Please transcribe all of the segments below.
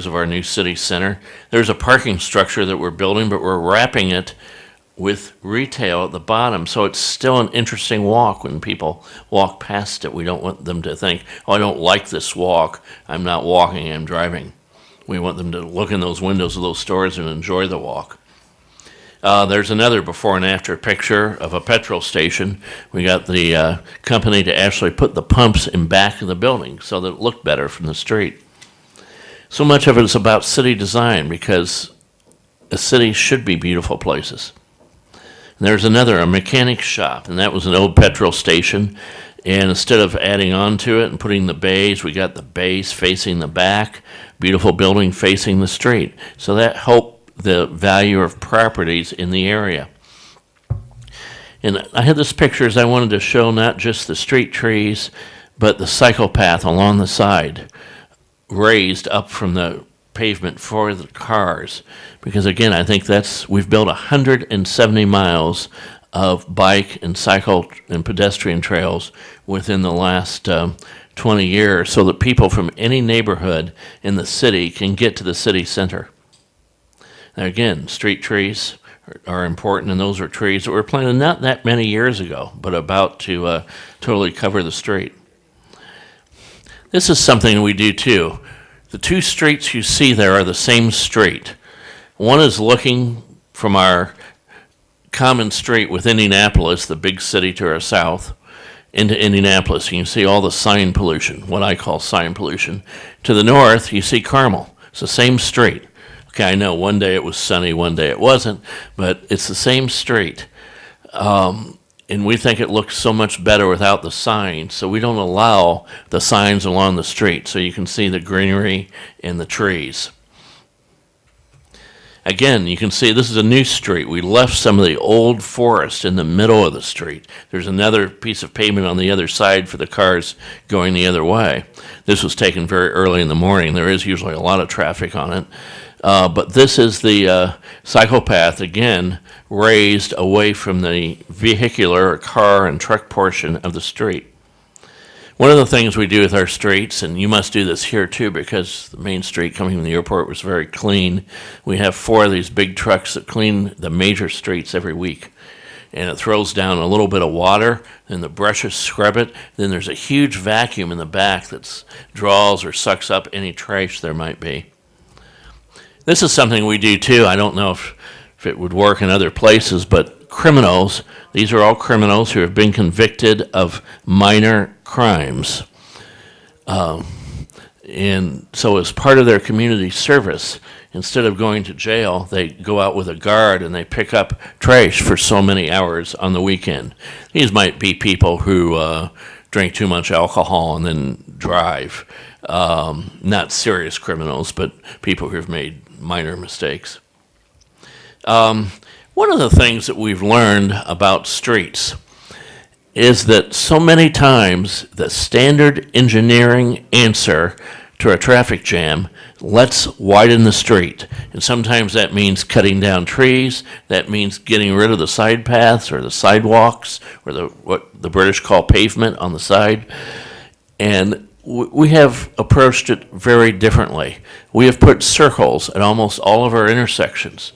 of our new city center. There's a parking structure that we're building, but we're wrapping it with retail at the bottom, so it's still an interesting walk when people walk past it. We don't want them to think, oh, I don't like this walk. I'm not walking, I'm driving. We want them to look in those windows of those stores and enjoy the walk. There's another before and after picture of a petrol station. We got the company to actually put the pumps in back of the building so that it looked better from the street. So much of it is about city design because a city should be beautiful places. And there's a mechanic shop, and that was an old petrol station. And instead of adding on to it and putting the bays, we got the bays facing the back, beautiful building facing the street. So that helped the value of properties in the area. And I had this picture as I wanted to show not just the street trees, but the cycle path along the side, raised up from the pavement for the cars. Because again, I think we've built 170 miles of bike and cycle and pedestrian trails within the last 20 years so that people from any neighborhood in the city can get to the city center. Now again, street trees are important, and those are trees that were planted not that many years ago, but about to totally cover the street. This is something we do too. The two streets you see there are the same street. One is looking from our common street with Indianapolis, the big city to our south, into Indianapolis. You can see all the sign pollution, what I call sign pollution. To the north, you see Carmel. It's the same street. Okay, I know one day it was sunny, one day it wasn't, but it's the same street. And we think it looks so much better without the signs, so we don't allow the signs along the street so you can see the greenery and the trees. Again, you can see this is a new street. We left some of the old forest in the middle of the street. There's another piece of pavement on the other side for the cars going the other way. This was taken very early in the morning. There is usually a lot of traffic on it. But this is the cycle path, again, raised away from the vehicular or car and truck portion of the street. One of the things we do with our streets, and you must do this here too because the main street coming from the airport was very clean, we have 4 of these big trucks that clean the major streets every week. And it throws down a little bit of water, and the brushes scrub it. Then there's a huge vacuum in the back that draws or sucks up any trash there might be. This is something we do too. I don't know if it would work in other places, but criminals, these are all criminals who have been convicted of minor crimes. And so as part of their community service, instead of going to jail, they go out with a guard and they pick up trash for so many hours on the weekend. These might be people who drink too much alcohol and then drive. Not serious criminals, but people who have made minor mistakes. One of the things that we've learned about streets is that so many times the standard engineering answer to a traffic jam, let's widen the street. And sometimes that means cutting down trees, that means getting rid of the side paths or the sidewalks or what the British call pavement on the side. And we have approached it very differently. We have put circles at almost all of our intersections.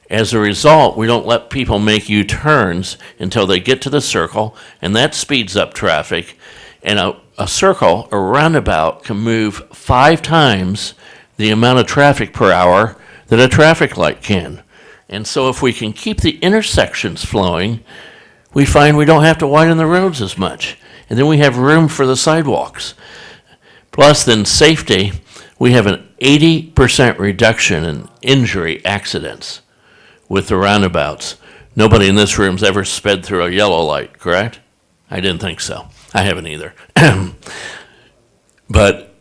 As a result, we don't let people make U-turns until they get to the circle, and that speeds up traffic. And a circle, a roundabout, can move 5 times the amount of traffic per hour that a traffic light can. And so if we can keep the intersections flowing, we find we don't have to widen the roads as much. And then we have room for the sidewalks. Plus, then safety, we have an 80% reduction in injury accidents with the roundabouts. Nobody in this room's ever sped through a yellow light, correct? I didn't think so. I haven't either. But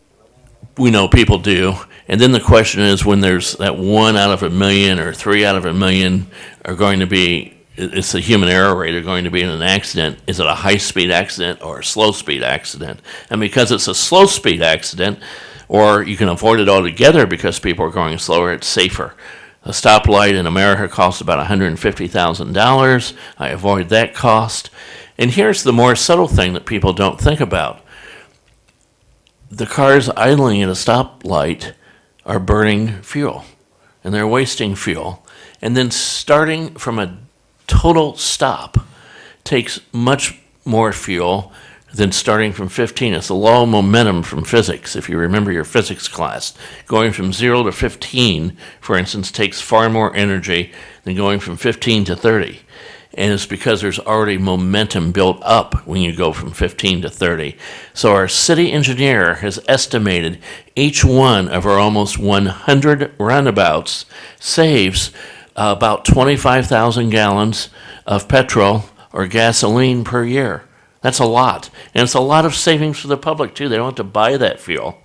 we know people do. And then the question is when there's that 1 out of a million or 3 out of a million are going to be, it's the human error rate, are going to be in an accident. Is it a high-speed accident or a slow-speed accident? And because it's a slow-speed accident, or you can avoid it altogether because people are going slower, it's safer. A stoplight in America costs about $150,000. I avoid that cost. And here's the more subtle thing that people don't think about. The cars idling at a stoplight are burning fuel, and they're wasting fuel. And then starting from a total stop takes much more fuel than starting from 15. It's the law of momentum from physics, if you remember your physics class. Going from 0 to 15, for instance, takes far more energy than going from 15 to 30. And it's because there's already momentum built up when you go from 15 to 30. So our city engineer has estimated each one of our almost 100 roundabouts saves about 25,000 gallons of petrol or gasoline per year. That's a lot. And it's a lot of savings for the public, too. They don't have to buy that fuel.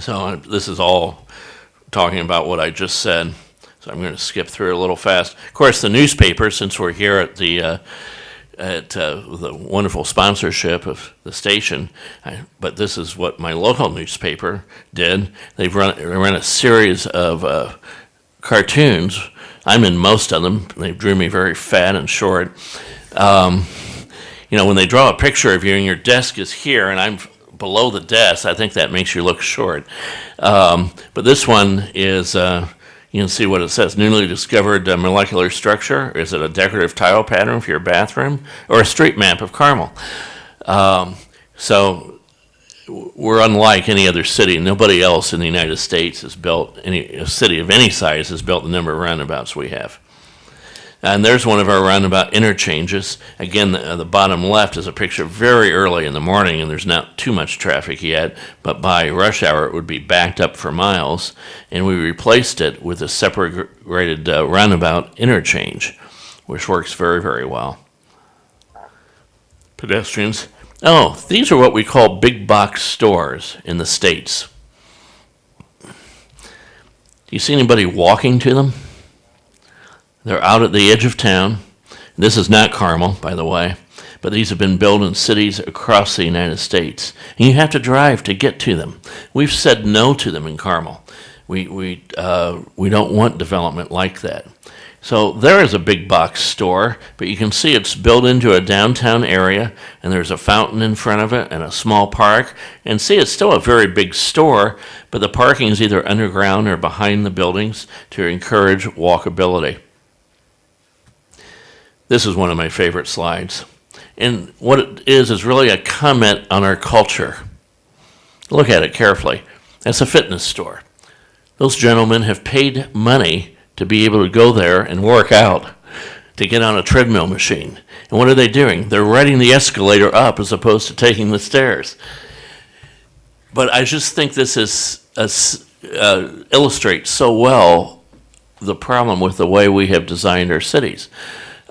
So this is all talking about what I just said. So I'm going to skip through a little fast. Of course, the newspaper, since we're here at the wonderful sponsorship of the station, but this is what my local newspaper did. They ran a series of cartoons. I'm in most of them. They drew me very fat and short. When they draw a picture of you and your desk is here and I'm below the desk, I think that makes you look short. But this one is, you can see what it says. Newly discovered molecular structure. Is it a decorative tile pattern for your bathroom or a street map of Carmel? So we're unlike any other city. Nobody else in the United States has built, a city of any size has built the number of roundabouts we have. And there's one of our roundabout interchanges. Again, the bottom left is a picture very early in the morning, and there's not too much traffic yet, but by rush hour it would be backed up for miles, and we replaced it with a separated roundabout interchange, which works very, very well. Pedestrians. Oh, these are what we call big box stores in the States. Do you see anybody walking to them? They're out at the edge of town. This is not Carmel, by the way, but these have been built in cities across the United States. And you have to drive to get to them. We've said no to them in Carmel. We don't want development like that. So there is a big box store, but you can see it's built into a downtown area, and there's a fountain in front of it and a small park. And see, it's still a very big store, but the parking is either underground or behind the buildings to encourage walkability. This is one of my favorite slides. And what it is really a comment on our culture. Look at it carefully. That's a fitness store. Those gentlemen have paid money to be able to go there and work out, to get on a treadmill machine. And what are they doing? They're riding the escalator up as opposed to taking the stairs. But I just think this illustrates so well the problem with the way we have designed our cities.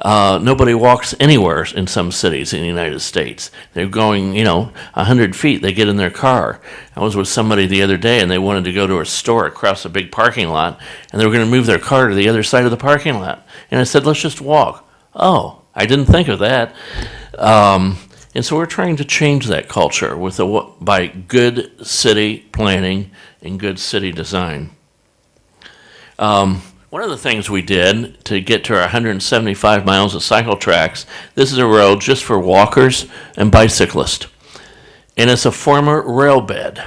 Nobody walks anywhere in some cities in the United States. They're going, 100 feet. They get in their car. I was with somebody the other day, and they wanted to go to a store across a big parking lot, and they were going to move their car to the other side of the parking lot. And I said, let's just walk. Oh, I didn't think of that. And so we're trying to change that culture by good city planning and good city design. One of the things we did to get to our 175 miles of cycle tracks, this is a road just for walkers and bicyclists. And it's a former rail bed.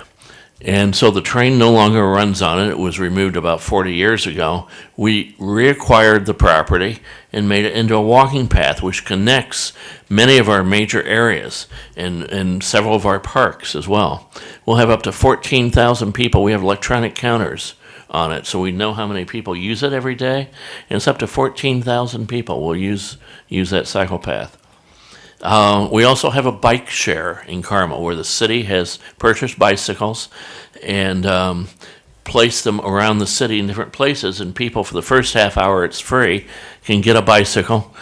And so the train no longer runs on it. It was removed about 40 years ago. We reacquired the property and made it into a walking path, which connects many of our major areas and several of our parks as well. We'll have up to 14,000 people. We have electronic counters on it, so we know how many people use it every day, and it's up to 14,000 people will use that cycle path. We also have a bike share in Carmel where the city has purchased bicycles and placed them around the city in different places, and people for the first half hour it's free can get a bicycle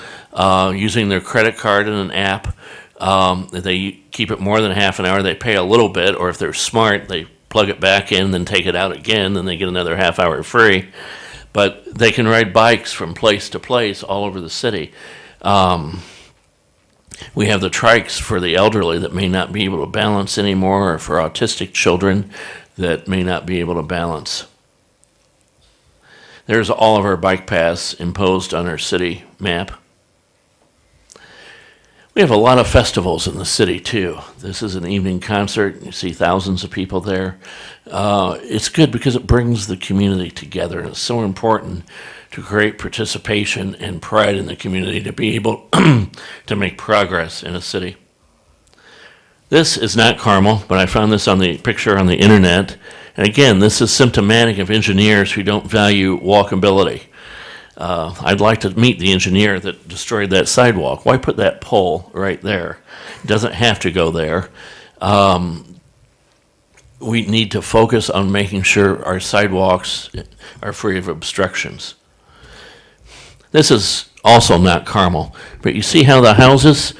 using their credit card and an app. If they keep it more than half an hour, they pay a little bit, or if they're smart, they plug it back in, then take it out again, then they get another half hour free. But they can ride bikes from place to place all over the city. We have the trikes for the elderly that may not be able to balance anymore, or for autistic children that may not be able to balance. There's all of our bike paths imposed on our city map. We have a lot of festivals in the city, too. This is an evening concert. You see thousands of people there. It's good because it brings the community together, and it's so important to create participation and pride in the community to be able to make progress in a city. This is not Carmel, but I found this on the picture on the internet. And again, this is symptomatic of engineers who don't value walkability. I'd like to meet the engineer that destroyed that sidewalk. Why put that pole right there? It doesn't have to go there. We need to focus on making sure our sidewalks are free of obstructions. This is also not Carmel, but you see how the houses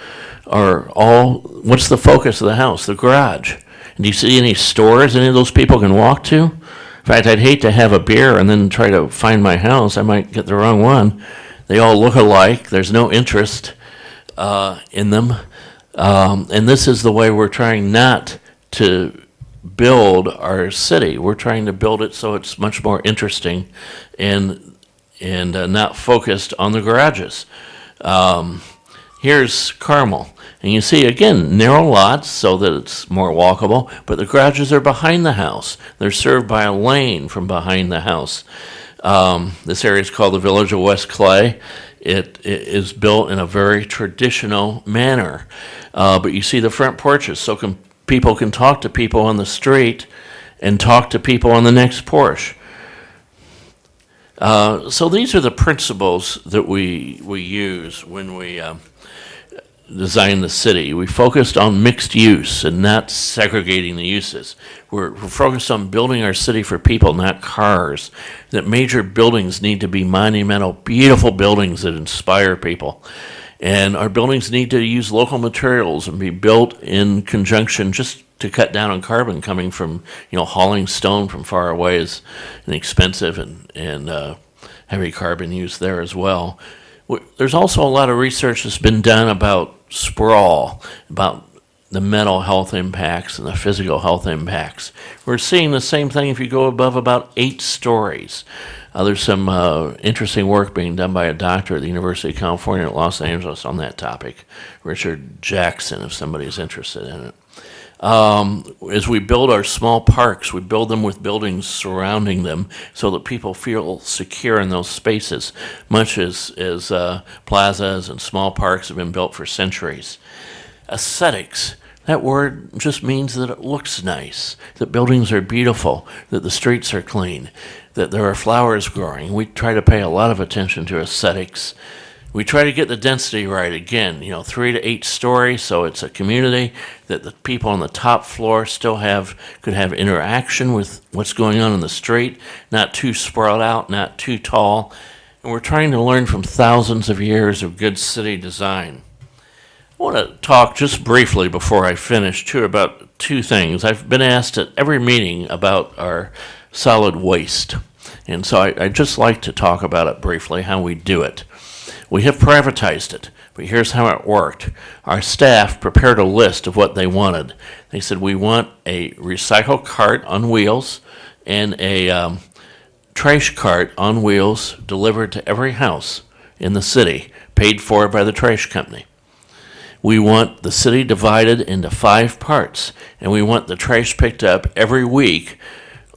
are all, what's the focus of the house? The garage. And do you see any stores any of those people can walk to? In fact, I'd hate to have a beer and then try to find my house. I might get the wrong one. They all look alike. There's no interest in them. And this is the way we're trying not to build our city. We're trying to build it so it's much more interesting and not focused on the garages. Here's Carmel. And you see, again, narrow lots so that it's more walkable, but the garages are behind the house. They're served by a lane from behind the house. This area is called the Village of West Clay. It is built in a very traditional manner. But you see the front porches, so people can talk to people on the street and talk to people on the next porch. So these are the principles that we use when we design the city. We focused on mixed use and not segregating the uses. We're focused on building our city for people, not cars. That major buildings need to be monumental, beautiful buildings that inspire people. And our buildings need to use local materials and be built in conjunction just to cut down on carbon coming from, hauling stone from far away is inexpensive and heavy carbon use there as well. There's also a lot of research that's been done about sprawl, about the mental health impacts and the physical health impacts. We're seeing the same thing if you go above about 8 stories. There's some interesting work being done by a doctor at the University of California at Los Angeles on that topic, Richard Jackson, if somebody's interested in it. As we build our small parks, we build them with buildings surrounding them so that people feel secure in those spaces, much as plazas and small parks have been built for centuries. Aesthetics, that word just means that it looks nice, that buildings are beautiful, that the streets are clean, that there are flowers growing. We try to pay a lot of attention to aesthetics. We try to get the density right again, 3 to 8 stories, so it's a community that the people on the top floor still could have interaction with what's going on in the street, not too sprawled out, not too tall. And we're trying to learn from thousands of years of good city design. I want to talk just briefly before I finish, too, about 2 things. I've been asked at every meeting about our solid waste, and so I'd just like to talk about it briefly, how we do it. We have privatized it, but here's how it worked. Our staff prepared a list of what they wanted. They said, we want a recycle cart on wheels and a trash cart on wheels delivered to every house in the city, paid for by the trash company. We want the city divided into 5 parts, and we want the trash picked up every week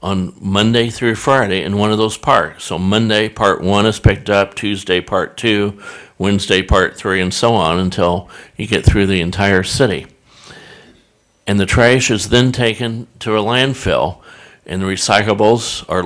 on Monday through Friday in one of those parts. So Monday, part 1 is picked up, Tuesday, part 2, Wednesday, part 3, and so on until you get through the entire city. And the trash is then taken to a landfill, and the recyclables are